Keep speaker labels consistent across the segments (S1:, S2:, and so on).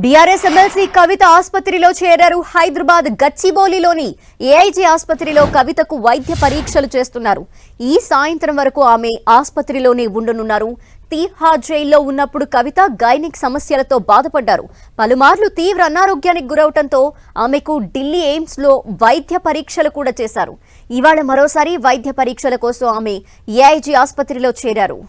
S1: BRS MLC కవిత ఆసుపత్రిలో చేరారు. Hyderabad గచ్చిబౌలిలోని AIG ఆసుపత్రిలో కవితకు వైద్య పరీక్షలు చేస్తున్నారు. ఈ సాయంత్రం వరకు ఆమె ఆసుపత్రిలోనే ఉండనున్నారు. తీహార్ జైల్లో ఉన్నప్పుడు కవిత గైనిక్ సమస్యలతో బాధపడ్డారు. పలుమార్లు తీవ్ర అనారోగ్యానికి గురవడంతో ఆమెకు ఢిల్లీ ఎయిమ్స్ లో వైద్య పరీక్షలు కూడా చేశారు. ఇవాళ మరోసారి వైద్య పరీక్షల కోసం ఆమె ఏఐజీ ఆసుపత్రిలో చేరారు.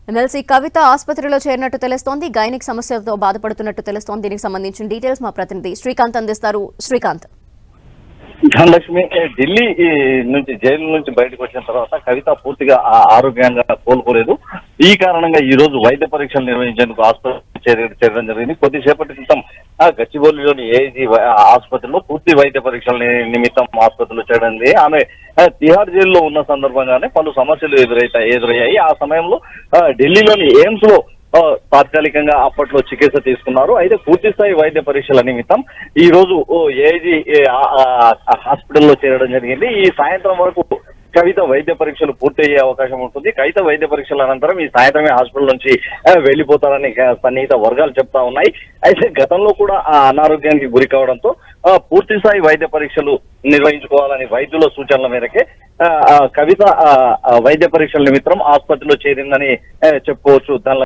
S1: ఎమ్మెల్సీ కవిత ఆసుపత్రిలో చేరినట్టు తెలుస్తోంది. గైనిక్ సమస్యలతో బాధపడుతున్నట్టు తెలుస్తోంది. దీనికి సంబంధించిన డీటెయిల్స్ మా ప్రతినిధి శ్రీకాంత్ అందిస్తారు. శ్రీకాంత్.
S2: ధనలక్ష్మి, ఢిల్లీ నుంచి జైలు నుంచి బయటకు వచ్చిన తర్వాత కవిత పూర్తిగా ఆరోగ్యంగా కోలుకోలేదు. ఈ కారణంగా ఈ రోజు వైద్య పరీక్షలు నిర్వహించేందుకు ఆసుపత్రి చేరడం జరిగింది. కొద్దిసేపటి క్రితం గచ్చిబౌలిలోని ఏఐజీ ఆసుపత్రిలో పూర్తి వైద్య పరీక్షల నిమిత్తం ఆసుపత్రిలో చేరింది. ఆమె తిహార్ జైల్లో ఉన్న సందర్భంగానే పలు సమస్యలు ఎదురయ్యాయి. ఆ సమయంలో ఢిల్లీలోని ఎయిమ్స్ లో తాత్కాలికంగా అప్పట్లో చికిత్స తీసుకున్నారు. అయితే పూర్తి స్థాయి వైద్య పరీక్షల నిమిత్తం ఈ రోజు ఏఐజీ హాస్పిటల్లో చేరడం జరిగింది. ఈ సాయంత్రం వరకు కవిత వైద్య పరీక్షలు పూర్తయ్యే అవకాశం ఉంటుంది. కవిత వైద్య పరీక్షల అనంతరం ఈ సాయంత్రమే హాస్పిటల్ నుంచి వెళ్లిపోతారని సన్నిహిత వర్గాలు చెప్తా ఉన్నాయి. అయితే గతంలో కూడా ఆ అనారోగ్యానికి గురి కావడంతో పూర్తి స్థాయి వైద్య పరీక్షలు నిర్వహించుకోవాలని వైద్యుల సూచనల మేరకే కవిత వైద్య పరీక్షల నిమిత్తం ఆసుపత్రిలో చేరిందని చెప్పుకోవచ్చు.